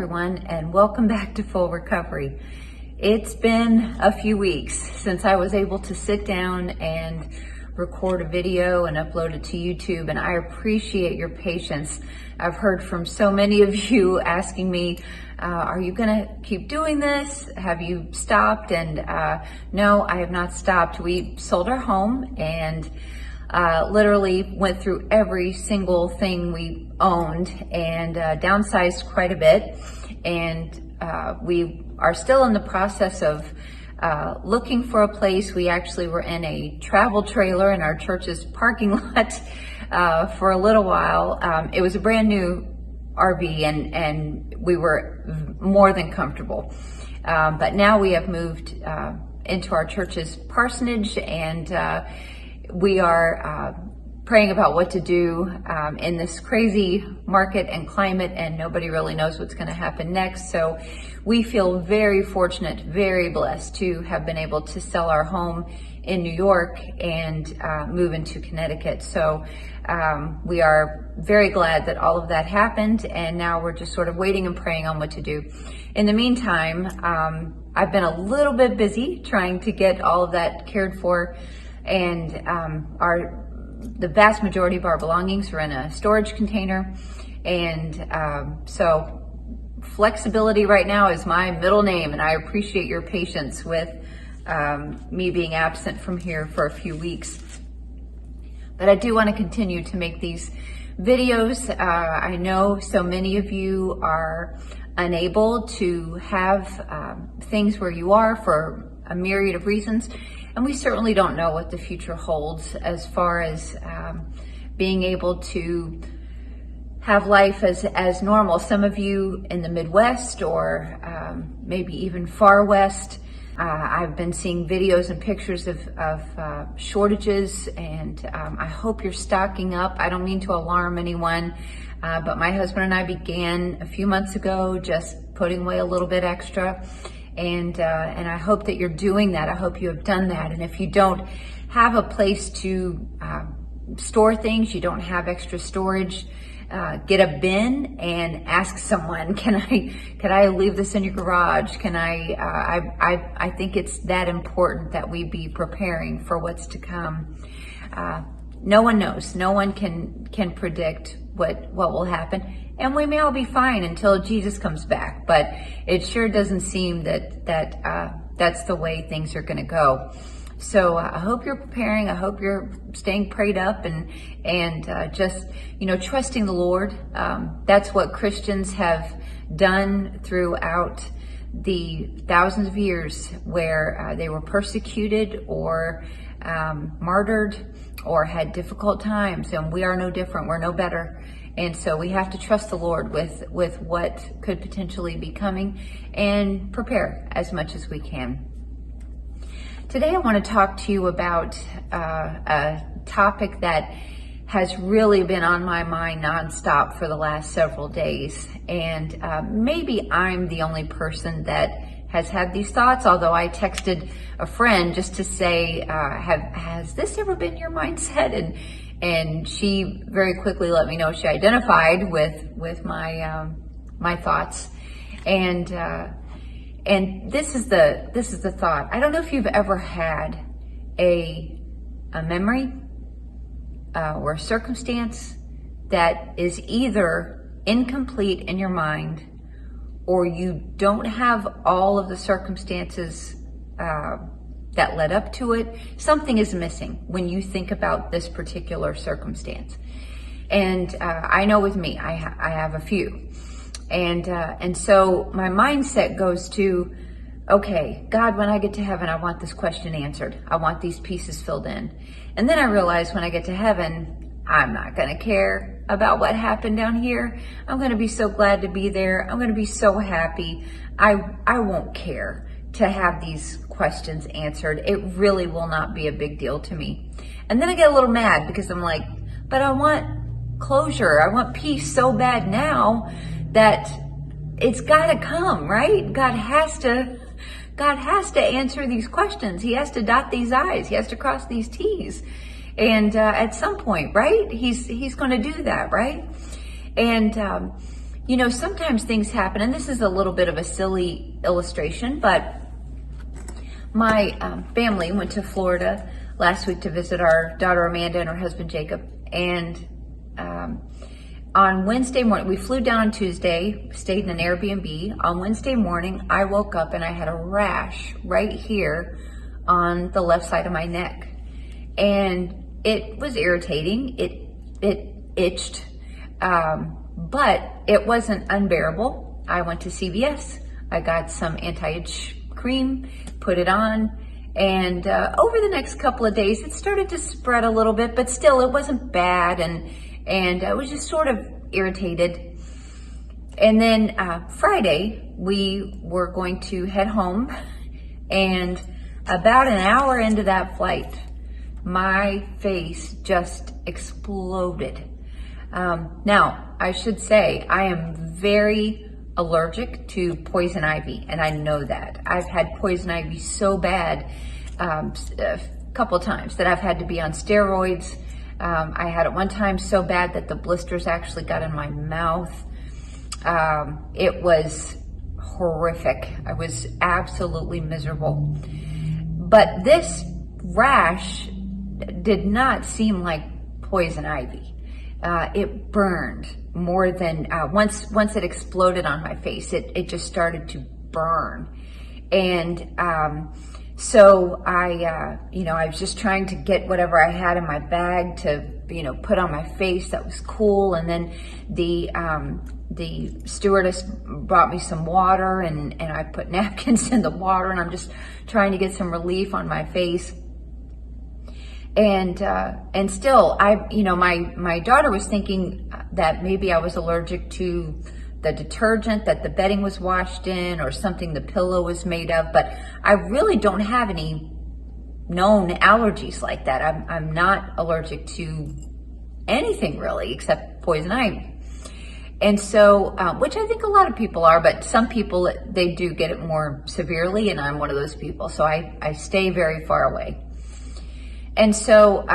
everyone, and welcome back to Full Recovery. It's been a few weeks since I was able to sit down and record a video and upload it to YouTube, and I appreciate your patience. I've heard from so many of you asking me, are you gonna keep doing this? Have you stopped? And no, I have not stopped. We sold our home and literally went through every single thing we owned and downsized quite a bit. And we are still in the process of looking for a place. We actually were in a travel trailer in our church's parking lot for a little while. It was a brand new RV and we were more than comfortable. But now we have moved into our church's parsonage, and we are praying about what to do in this crazy market and climate, and nobody really knows what's going to happen next. So we feel very fortunate, very blessed to have been able to sell our home in New York and move into Connecticut. So we are very glad that all of that happened, and now we're just sort of waiting and praying on what to do. In the meantime, I've been a little bit busy trying to get all of that cared for, and the vast majority of our belongings are in a storage container. And so flexibility right now is my middle name, and I appreciate your patience with me being absent from here for a few weeks. But I do want to continue to make these videos. I know so many of you are unable to have things where you are for a myriad of reasons. And we certainly don't know what the future holds as far as being able to have life as normal. Some of you in the Midwest or maybe even far west, I've been seeing videos and pictures of shortages, and I hope you're stocking up. I don't mean to alarm anyone, but my husband and I began a few months ago just putting away a little bit extra. And I hope that you're doing that. I hope you have done that. And if you don't have a place to store things, you don't have extra storage, get a bin and ask someone, can I leave this in your garage? Can I think it's that important that we be preparing for what's to come. No one knows. No one can predict what will happen. And we may all be fine until Jesus comes back, but it sure doesn't seem that that's the way things are going to go. So I hope you're preparing. I hope you're staying prayed up and just trusting the Lord. That's what Christians have done throughout the thousands of years where they were persecuted or martyred or had difficult times, and we are no different. We're no better. And so we have to trust the Lord with what could potentially be coming and prepare as much as we can. Today I want to talk to you about a topic that has really been on my mind nonstop for the last several days. And maybe I'm the only person that has had these thoughts, although I texted a friend just to say, has this ever been your mindset? And she very quickly let me know she identified with my thoughts. And this is the thought. I don't know if you've ever had a memory or a circumstance that is either incomplete in your mind, or you don't have all of the circumstances that led up to it. Something is missing when you think about this particular circumstance. And I know with me, I have a few. And so my mindset goes to, okay, God, when I get to heaven, I want this question answered. I want these pieces filled in. And then I realize when I get to heaven, I'm not going to care about what happened down here. I'm going to be so glad to be there. I'm going to be so happy. I won't care to have these questions answered. It really will not be a big deal to me. And then I get a little mad because I'm like, but I want closure. I want peace so bad now that it's got to come, right? God has to answer these questions. He has to dot these I's. He has to cross these T's. And at some point, right? He's going to do that, right? And You know, sometimes things happen, and this is a little bit of a silly illustration, but my family went to Florida last week to visit our daughter Amanda and her husband Jacob. And on Wednesday morning, we flew down on Tuesday, stayed in an Airbnb. On Wednesday morning, I woke up and I had a rash right here on the left side of my neck. And it was irritating. It itched, but it wasn't unbearable. I went to CVS. I got some anti-itch cream, put it on, and over the next couple of days, it started to spread a little bit, but still it wasn't bad, and I was just sort of irritated. And then Friday, we were going to head home, and about an hour into that flight, my face just exploded. Now, I should say, I am very allergic to poison ivy, and I know that. I've had poison ivy so bad a couple times that I've had to be on steroids. I had it one time so bad that the blisters actually got in my mouth. It was horrific. I was absolutely miserable. But this rash did not seem like poison ivy. It burned more than once it exploded on my face. It just started to burn, and so I was just trying to get whatever I had in my bag to put on my face that was cool. And then the stewardess brought me some water, and I put napkins in the water, and I'm just trying to get some relief on my face. And still, my daughter was thinking that maybe I was allergic to the detergent that the bedding was washed in, or something the pillow was made of, but I really don't have any known allergies like that. I'm not allergic to anything really except poison ivy. And so, which I think a lot of people are, but some people, they do get it more severely, and I'm one of those people. So I stay very far away. And so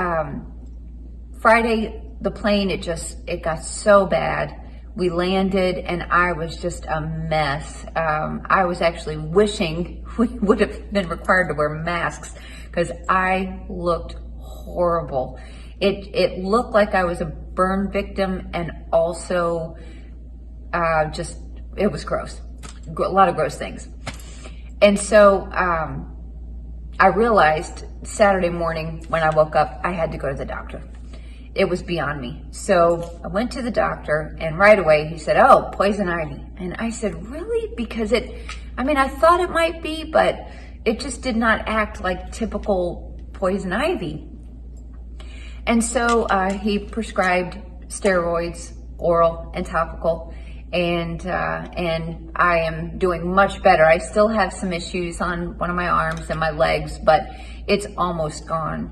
Friday, the plane, it got so bad. We landed and I was just a mess. I was actually wishing we would have been required to wear masks because I looked horrible. It looked like I was a burn victim, and also it was gross. A lot of gross things. And so I realized Saturday morning when I woke up, I had to go to the doctor. It was beyond me. So I went to the doctor, and right away he said, "Oh, poison ivy." And I said, "Really?" Because I thought it might be, but it just did not act like typical poison ivy. And so he prescribed steroids, oral and topical, and I am doing much better. I still have some issues on one of my arms and my legs, but it's almost gone.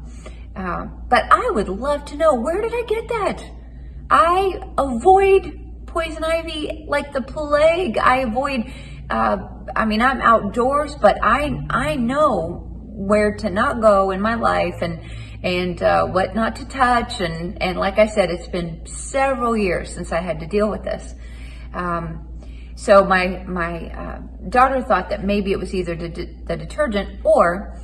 But I would love to know, where did I get that? I avoid poison ivy like the plague. I avoid, I'm outdoors, but I know where to not go in my life, and what not to touch. And like I said, it's been several years since I had to deal with this. So my daughter thought that maybe it was either the detergent or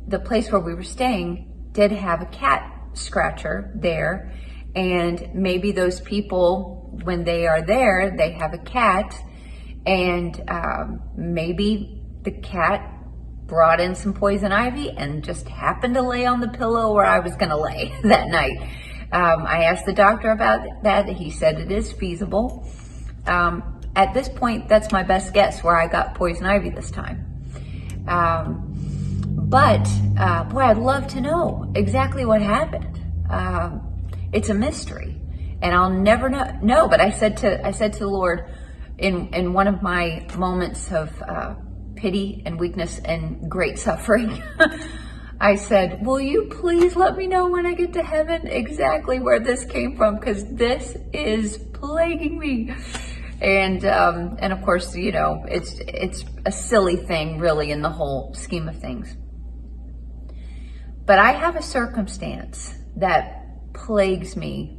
the place where we were staying did have a cat scratcher there, and maybe those people, when they are there, they have a cat, and maybe the cat brought in some poison ivy and just happened to lay on the pillow where I was going to lay that night. I asked the doctor about that. He said it is feasible. At this point, that's my best guess where I got poison ivy this time. But boy, I'd love to know exactly what happened. It's a mystery, and I'll never know. But I said to the Lord, in one of my moments of pity and weakness and great suffering, I said, "Will you please let me know when I get to heaven exactly where this came from? Because this is plaguing me." And of course, it's a silly thing, really, in the whole scheme of things. But I have a circumstance that plagues me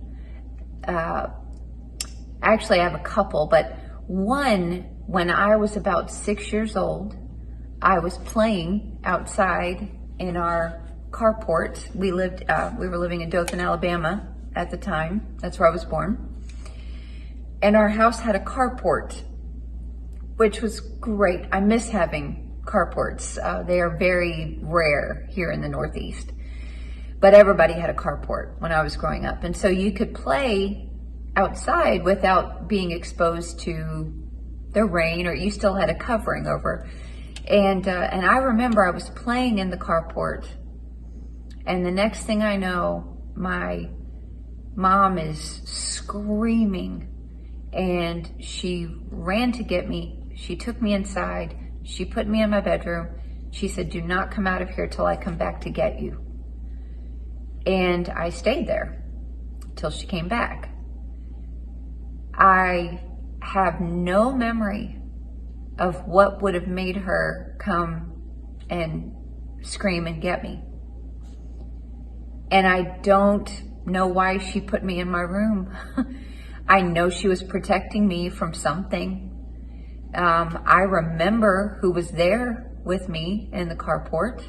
Actually, I have a couple, but one, when I was about 6 years old, I was playing outside in our carport. We were living in Dothan, Alabama at the time. That's where I was born. And our house had a carport, which was great. I miss having carports. They are very rare here in the Northeast. But everybody had a carport when I was growing up. And so you could play outside without being exposed to the rain, or you still had a covering over. And I remember I was playing in the carport, and the next thing I know, my mom is screaming, and she ran to get me. She took me inside. She put me in my bedroom. She said, "Do not come out of here till I come back to get you." And I stayed there till she came back. I have no memory of what would have made her come and scream and get me. And I don't know why she put me in my room. I know she was protecting me from something. I remember who was there with me in the carport,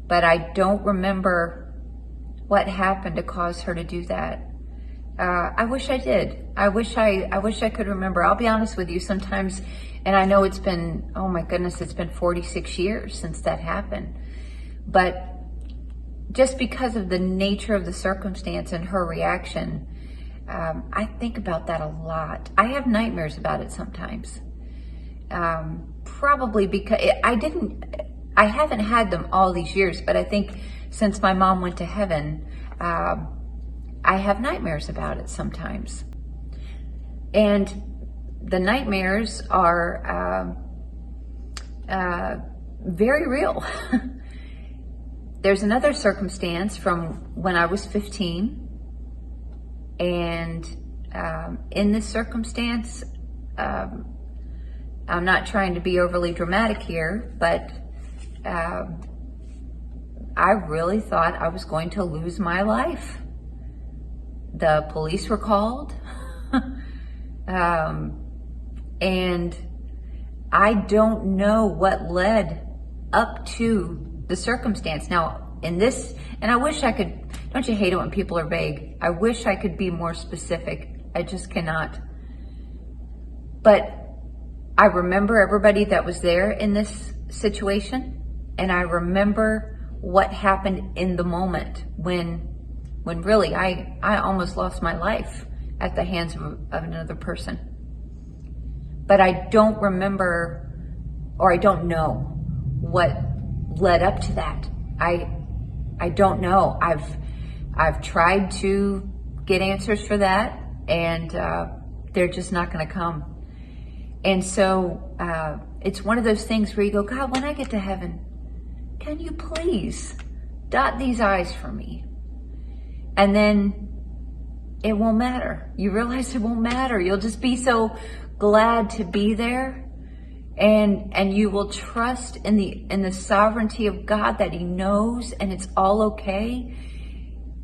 but I don't remember what happened to cause her to do that. I wish I did. I wish I could remember. I'll be honest with you, sometimes, and I know it's been, oh my goodness, it's been 46 years since that happened. But just because of the nature of the circumstance and her reaction, I think about that a lot. I have nightmares about it sometimes. Probably because I haven't had them all these years, but I think since my mom went to heaven, I have nightmares about it sometimes. And the nightmares are very real. There's another circumstance from when I was 15. And in this circumstance, I'm not trying to be overly dramatic here, but I really thought I was going to lose my life. The police were called, and I don't know what led up to the circumstance. Now, in this, and I wish I could, don't you hate it when people are vague? I wish I could be more specific. I just cannot. But I remember everybody that was there in this situation, and I remember what happened in the moment when really I almost lost my life at the hands of another person. But I don't remember, or I don't know what led up to that. I don't know. I've tried to get answers for that, and they're just not going to come. And so it's one of those things where you go, God, when I get to heaven, can you please dot these I's for me? And then it won't matter. You realize it won't matter. You'll just be so glad to be there, and you will trust in the sovereignty of God, that He knows and it's all okay.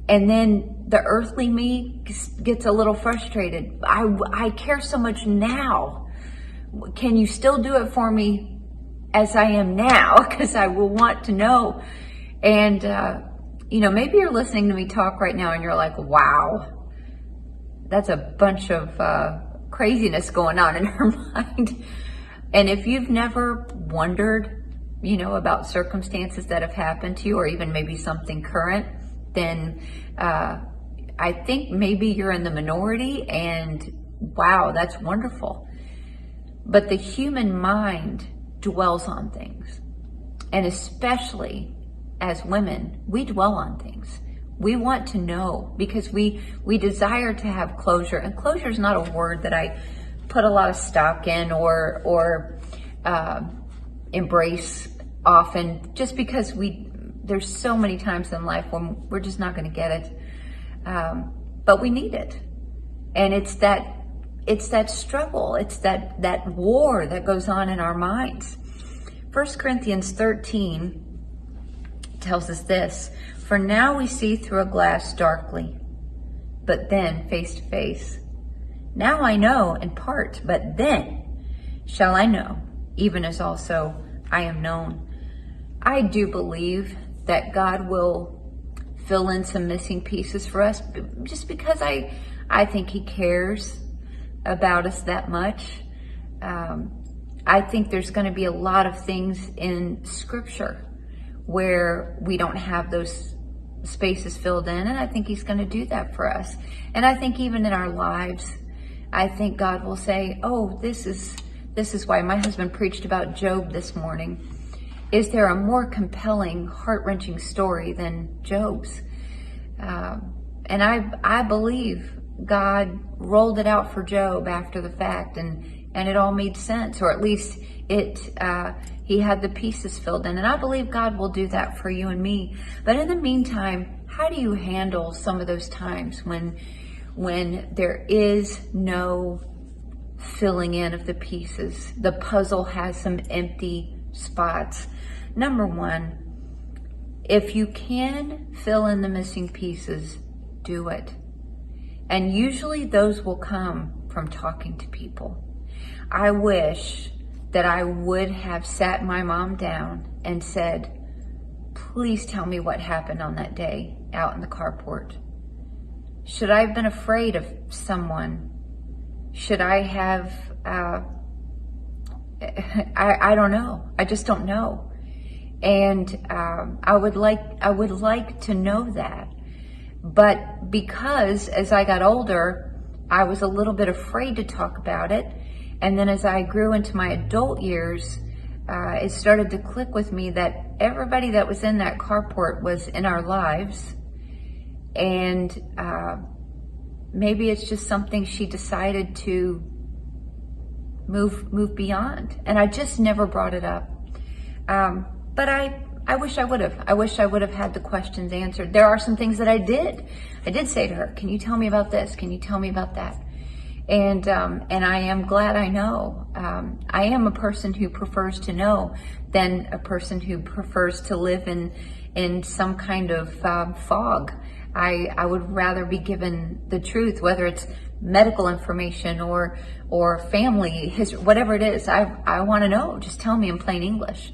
And then the earthly me gets a little frustrated. I care so much now. Can you still do it for me as I am now? Because I will want to know. And maybe you're listening to me talk right now and you're like, wow, that's a bunch of craziness going on in her mind. And if you've never wondered, about circumstances that have happened to you, or even maybe something current, then I think maybe you're in the minority, and wow, that's wonderful. But the human mind dwells on things. And especially as women, we dwell on things. We want to know, because we desire to have closure. And closure is not a word that I put a lot of stock in or embrace often, just because there's so many times in life when we're just not going to get it. But we need it. And it's that struggle. It's that war that goes on in our minds. 1 Corinthians 13 tells us this: for now we see through a glass darkly, but then face to face. Now I know in part, but then shall I know, even as also I am known. I do believe that God will fill in some missing pieces for us, just because I think he cares about us that much. I think there's going to be a lot of things in scripture where we don't have those spaces filled in, and I think he's going to do that for us. And I think even in our lives, I think God will say, oh, this is why my husband preached about Job this morning. Is there a more compelling, heart-wrenching story than Job's? And I believe God rolled it out for Job after the fact, and it all made sense, or at least he had the pieces filled in. And I believe God will do that for you and me. But in the meantime, how do you handle some of those times when there is no filling in of the pieces? The puzzle has some empty spots. Number one, if you can fill in the missing pieces, do it. And usually those will come from talking to people. I wish that I would have sat my mom down and said, please tell me what happened on that day out in the carport. Should I have been afraid of someone? Should I have, I don't know. I just don't know. And I would like to know that. But because as I got older, I was a little bit afraid to talk about it. And then as I grew into my adult years, it started to click with me that everybody that was in that carport was in our lives. And maybe it's just something she decided to move beyond. And I just never brought it up. But I wish I would have. I wish I would have had the questions answered. There are some things that I did. I did say to her, can you tell me about this? Can you tell me about that? And I am glad I know. I am a person who prefers to know than a person who prefers to live in some kind of fog. I would rather be given the truth, whether it's medical information or family history, whatever it is. I want to know. Just tell me in plain English.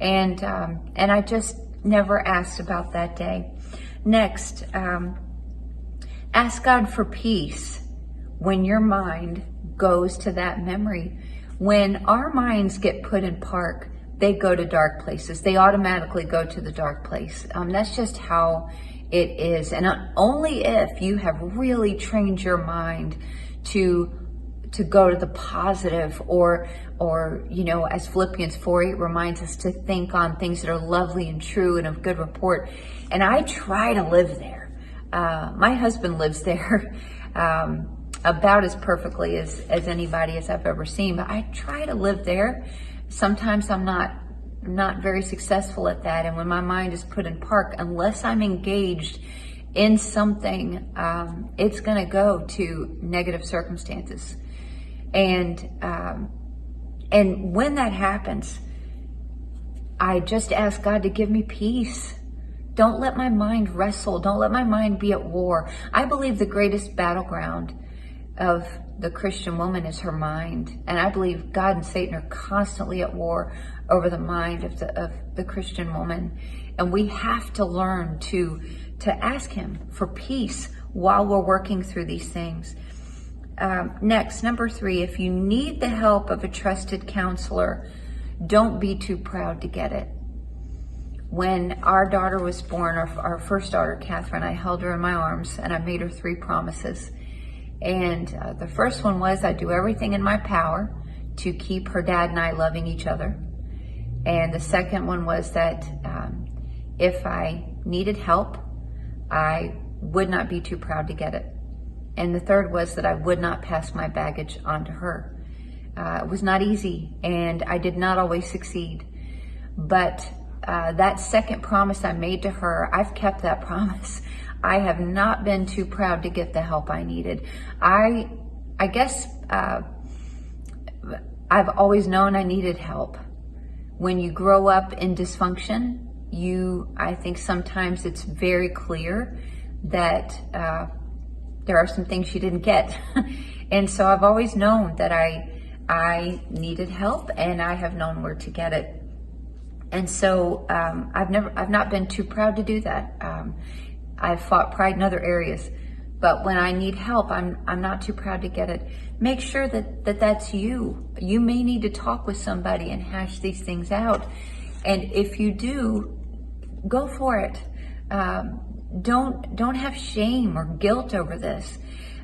And I just never asked about that day. Next, ask God for peace when your mind goes to that memory. When our minds get put in park, they go to dark places. They automatically go to the dark place. That's just how it is. And only if you have really trained your mind to go to the positive, or as Philippians 4:8 reminds us, to think on things that are lovely and true and of good report. And I try to live there. My husband lives there about as perfectly as anybody as I've ever seen, but I try to live there. Sometimes I'm not very successful at that. And when my mind is put in park, unless I'm engaged in something, it's going to go to negative circumstances. And when that happens, I just ask God to give me peace. Don't let my mind wrestle. Don't let my mind be at war. I believe the greatest battleground of the Christian woman is her mind. And I believe God and Satan are constantly at war over the mind of the Christian woman. And we have to learn to ask him for peace while we're working through these things. Next, number 3, if you need the help of a trusted counselor, don't be too proud to get it. When our daughter was born, our first daughter, Catherine, I held her in my arms and I made her 3 promises. And the first one was I'd do everything in my power to keep her dad and I loving each other. And the second one was that if I needed help, I would not be too proud to get it. And the third was that I would not pass my baggage on to her. It was not easy, and I did not always succeed. But that second promise I made to her, I've kept that promise. I have not been too proud to get the help I needed. I guess I've always known I needed help. When you grow up in dysfunction, I think sometimes it's very clear that there are some things you didn't get. And so I've always known that I needed help, and I have known where to get it. And so I've not been too proud to do that. I've fought pride in other areas, but when I need help, I'm not too proud to get it. Make sure that that's you. You may need to talk with somebody and hash these things out. And if you do, go for it. Don't have shame or guilt over this.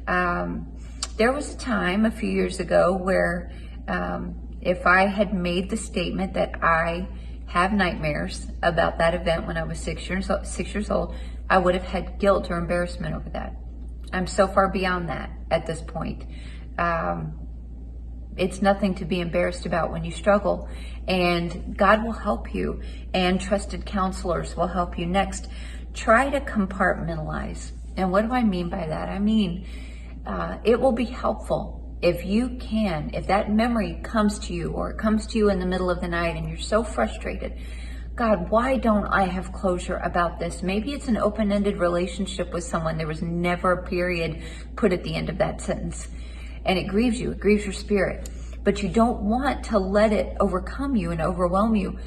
There was a time a few years ago where if I had made the statement that I have nightmares about that event when I was 6 years old, I would have had guilt or embarrassment over that. I'm so far beyond that at this point. It's nothing to be embarrassed about when you struggle, and God will help you, and trusted counselors will help you. Next, try to compartmentalize. And what do I mean by that? I mean, it will be helpful if that memory comes to you, or it comes to you in the middle of the night and you're so frustrated. God, why don't I have closure about this? Maybe it's an open-ended relationship with someone. There was never a period put at the end of that sentence. And it grieves you, it grieves your spirit. But you don't want to let it overcome you and overwhelm you.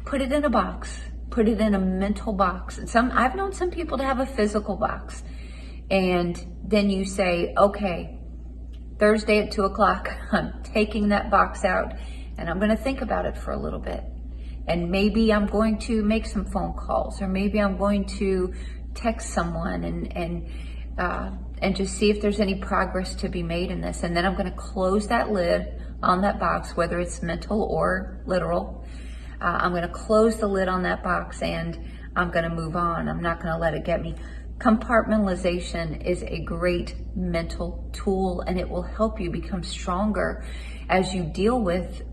Put it in a box. Put it in a mental box. I've known some people to have a physical box. And then you say, okay, Thursday at 2:00, I'm taking that box out and I'm going to think about it for a little bit. And maybe I'm going to make some phone calls, or maybe I'm going to text someone and just see if there's any progress to be made in this. And then I'm going to close that lid on that box, whether it's mental or literal. I'm going to close the lid on that box and I'm going to move on. I'm not going to let it get me. Compartmentalization is a great mental tool, and it will help you become stronger as you deal with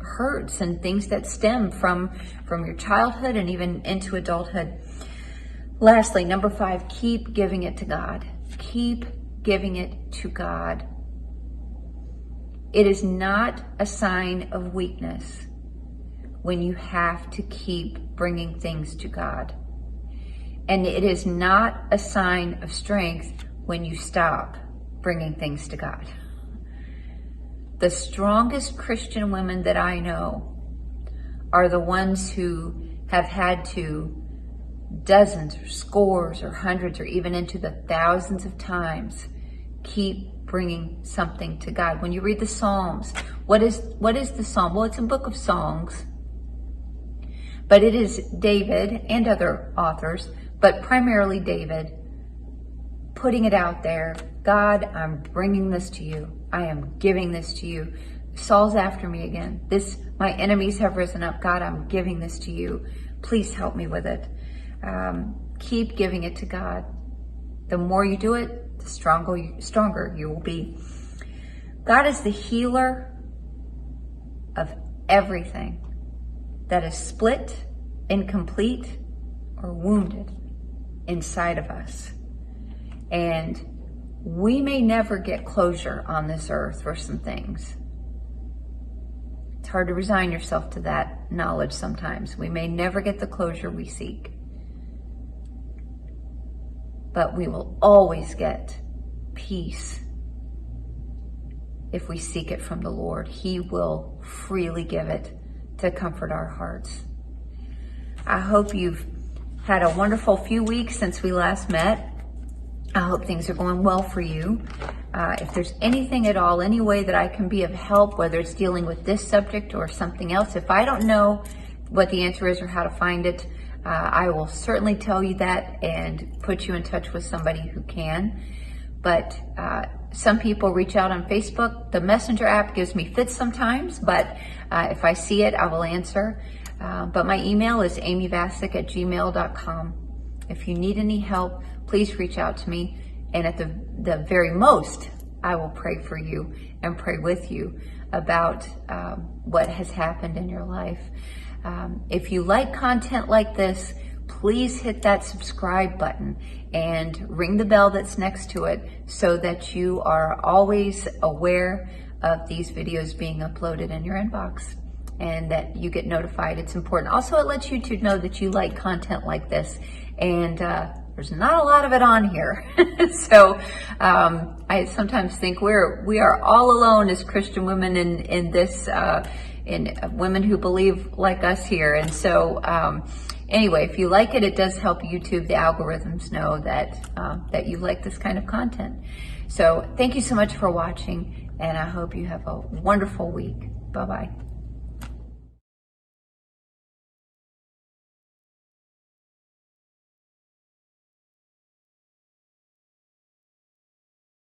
hurts and things that stem from your childhood and even into adulthood. Lastly, number 5, keep giving it to God. Keep giving it to God. It is not a sign of weakness when you have to keep bringing things to God. And it is not a sign of strength when you stop bringing things to God. The strongest Christian women that I know are the ones who have had to dozens or scores or hundreds or even into the thousands of times keep bringing something to God. When you read the Psalms, what is the Psalm? Well, it's a book of songs, but it is David and other authors, but primarily David, putting it out there. God, I'm bringing this to you. I am giving this to you. Saul's after me again. My enemies have risen up. God, I'm giving this to you. Please help me with it. Keep giving it to God. The more you do it, the stronger you will be. God is the healer of everything that is split, incomplete, or wounded inside of us. And we may never get closure on this earth for some things. It's hard to resign yourself to that knowledge sometimes. We may never get the closure we seek. But we will always get peace if we seek it from the Lord. He will freely give it to comfort our hearts. I hope you've had a wonderful few weeks since we last met. I hope things are going well for you. If there's anything at all, any way that I can be of help, whether it's dealing with this subject or something else, if I don't know what the answer is or how to find it, I will certainly tell you that and put you in touch with somebody who can. But some people reach out on Facebook. The Messenger app gives me fits sometimes, but if I see it, I will answer. But my email is amyvasic@gmail.com. If you need any help, please reach out to me. And at the very most, I will pray for you and pray with you about what has happened in your life. If you like content like this, please hit that subscribe button and ring the bell that's next to it so that you are always aware of these videos being uploaded in your inbox and that you get notified. It's important. Also, it lets YouTube know that you like content like this, and There's not a lot of it on here. So I sometimes think we are all alone as Christian women in this, in women who believe like us here. And so anyway, if you like it, it does help YouTube, the algorithms know that you like this kind of content. So thank you so much for watching, and I hope you have a wonderful week. Bye-bye.